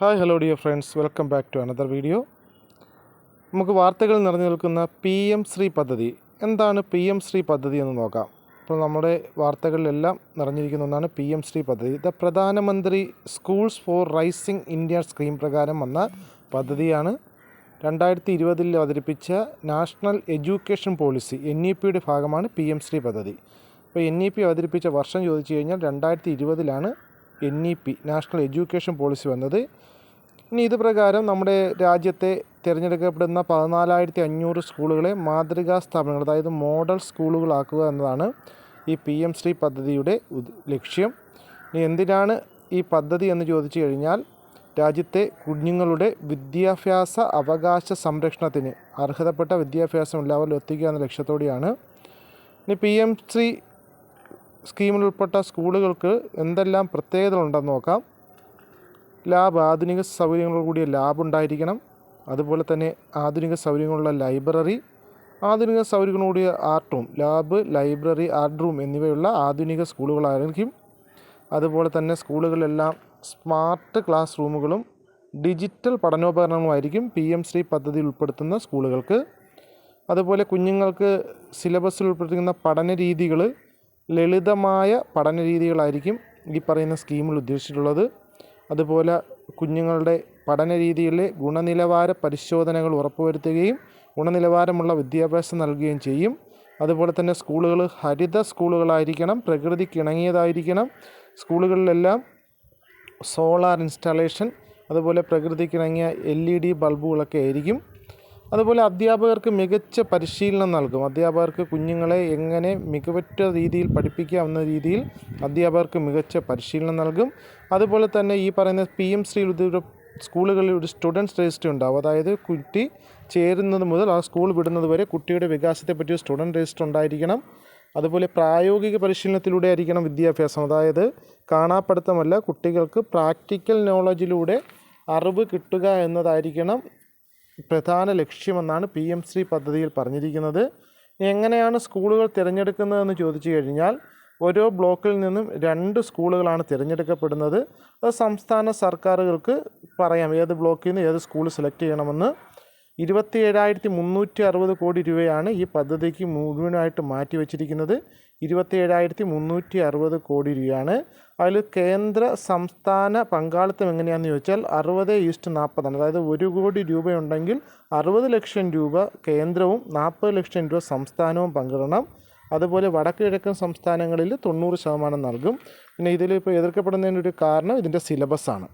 Hi hello dear friends, welcome back to another video. നമുക്ക് വാർത്തകൾ നിറഞ്ഞു നിൽക്കുന്ന PM ശ്രീ പദ്ധതി. എന്താണ് PM ശ്രീ പദ്ധതി എന്ന് നോക്കാം. ഇപ്പോൾ നമ്മുടെ വാർത്തകളിലെല്ലാം നിറഞ്ഞിരിക്കുന്ന ഒന്നാണ് PM ശ്രീ പദ്ധതി. ഇത് പ്രധാനമന്ത്രി schools four rising India scheme പ്രകാരം വന്ന പദ്ധതിയാണ്. 2020 അവതരിപ്പിച്ച നാഷണൽ എഡ്യൂക്കേഷൻ പോളിസി NEPയുടെ ഭാഗമാണ് PM ശ്രീ പദ്ധതി. അപ്പോൾ NEP അവതരിപ്പിച്ച വർഷം ചോദിച്ചു കഴിഞ്ഞാൽ 2020 NEP നാഷണൽ എഡ്യൂക്കേഷൻ പോളിസി വന്നത്. ഇനി ഇത് പ്രകാരം നമ്മുടെ രാജ്യത്തെ തിരഞ്ഞെടുക്കപ്പെടുന്ന 14,500 സ്കൂളുകളെ മാതൃകാ സ്ഥാപനങ്ങൾ, അതായത് മോഡൽ സ്കൂളുകളാക്കുക എന്നതാണ് ഈ PM ശ്രീ പദ്ധതിയുടെ ലക്ഷ്യം. ഇനി എന്തിനാണ് ഈ പദ്ധതി എന്ന് ചോദിച്ചു കഴിഞ്ഞാൽ, രാജ്യത്തെ കുഞ്ഞുങ്ങളുടെ വിദ്യാഭ്യാസ അവകാശ സംരക്ഷണത്തിന്, അർഹതപ്പെട്ട വിദ്യാഭ്യാസം എല്ലാവരിലും എത്തിക്കുക എന്ന ലക്ഷ്യത്തോടെയാണ്. ഇനി PM ശ്രീ സ്കീമിൽ ഉൾപ്പെട്ട സ്കൂളുകൾക്ക് എന്തെല്ലാം പ്രത്യേകതകളുണ്ടെന്ന് നോക്കാം. ആധുനിക സൗകര്യങ്ങളോട് കൂടിയ ലാബ് ഉണ്ടായിരിക്കണം. അതുപോലെ തന്നെ ആധുനിക സൗകര്യങ്ങളുള്ള ലൈബ്രറി, ആധുനിക സൗകര്യങ്ങളോടിയ art room, lab, library, art room എന്നിവയുള്ള ആധുനിക സ്കൂളുകളായിരിക്കും. അതുപോലെ തന്നെ സ്കൂളുകളിലെല്ലാം സ്മാർട്ട് ക്ലാസ് റൂമുകളും ഡിജിറ്റൽ പഠനോപകരണങ്ങളുമായിരിക്കും PM ശ്രീ പദ്ധതിയിൽ ഉൾപ്പെടുത്തുന്ന സ്കൂളുകൾക്ക്. അതുപോലെ കുഞ്ഞുങ്ങൾക്ക് സിലബസിൽ ഉൾപ്പെടുത്തിക്കുന്ന പഠന രീതികൾ ലളിതമായ പഠന രീതികളായിരിക്കും ഈ പറയുന്ന സ്കീമിൽ ഉദ്ദേശിച്ചിട്ടുള്ളത്. അതുപോലെ കുഞ്ഞുങ്ങളുടെ പഠന രീതിയിലെ ഗുണനിലവാര പരിശോധനകൾ ഉറപ്പുവരുത്തുകയും ഗുണനിലവാരമുള്ള വിദ്യാഭ്യാസം നൽകുകയും ചെയ്യും. അതുപോലെ തന്നെ സ്കൂളുകൾ ഹരിത സ്കൂളുകളായിരിക്കണം, പ്രകൃതിക്ക് ഇണങ്ങിയതായിരിക്കണം. സ്കൂളുകളിലെല്ലാം സോളാർ ഇൻസ്റ്റാളേഷൻ, അതുപോലെ പ്രകൃതിക്ക് ഇണങ്ങിയ LED ബൾബുകളൊക്കെ ആയിരിക്കും. അതുപോലെ അധ്യാപകർക്ക് മികച്ച പരിശീലനം നൽകും. അധ്യാപകർക്ക് കുഞ്ഞുങ്ങളെ എങ്ങനെ മികവുറ്റ രീതിയിൽ പഠിപ്പിക്കാം എന്ന രീതിയിൽ അധ്യാപകർക്ക് മികച്ച പരിശീലനം നൽകും. അതുപോലെ തന്നെ ഈ പറയുന്ന PM ശ്രീ സ്കൂളുകളിൽ ഒരു സ്റ്റുഡൻസ് രജിസ്റ്റർ ഉണ്ടാവും. അതായത് കുട്ടി ചേരുന്നത് മുതൽ ആ സ്കൂൾ വിടുന്നത് വരെ കുട്ടിയുടെ വികാസത്തെപ്പറ്റി സ്റ്റുഡൻറ്റ് രജിസ്റ്റർ ഉണ്ടായിരിക്കണം. അതുപോലെ പ്രായോഗിക പരിശീലനത്തിലൂടെ ആയിരിക്കണം വിദ്യാഭ്യാസം. അതായത് കാണാപ്പടുത്തമല്ല, കുട്ടികൾക്ക് പ്രാക്ടിക്കൽ നോളജിലൂടെ അറിവ് കിട്ടുക എന്നതായിരിക്കണം പ്രധാന ലക്ഷ്യമെന്നാണ് PM ശ്രീ പദ്ധതിയിൽ പറഞ്ഞിരിക്കുന്നത്. എങ്ങനെയാണ് സ്കൂളുകൾ തിരഞ്ഞെടുക്കുന്നതെന്ന് ചോദിച്ചു കഴിഞ്ഞാൽ, ഓരോ ബ്ലോക്കിൽ നിന്നും 2 സ്കൂളുകളാണ് തിരഞ്ഞെടുക്കപ്പെടുന്നത്. അത് സംസ്ഥാന സർക്കാരുകൾക്ക് പറയാം ഏത് ബ്ലോക്കിൽ നിന്ന് ഏത് സ്കൂൾ സെലക്ട് ചെയ്യണമെന്ന്. 27,360 കോടി രൂപയാണ് ഈ പദ്ധതിക്ക് മുഴുവനായിട്ട് മാറ്റിവെച്ചിരിക്കുന്നത്. 27,360 കോടി രൂപയാണ്. അതിൽ കേന്ദ്ര സംസ്ഥാന പങ്കാളിത്തം എങ്ങനെയാണെന്ന് ചോദിച്ചാൽ 60:40. അതായത് 1 കോടി രൂപയുണ്ടെങ്കിൽ 60 ലക്ഷം രൂപ കേന്ദ്രവും 40 ലക്ഷം രൂപ സംസ്ഥാനവും പങ്കിടണം. അതുപോലെ വടക്ക് കിഴക്കൻ സംസ്ഥാനങ്ങളിൽ 90% നൽകും. പിന്നെ ഇതിലിപ്പോൾ എതിർക്കപ്പെടുന്നതിനൊരു കാരണം ഇതിൻ്റെ സിലബസാണ്.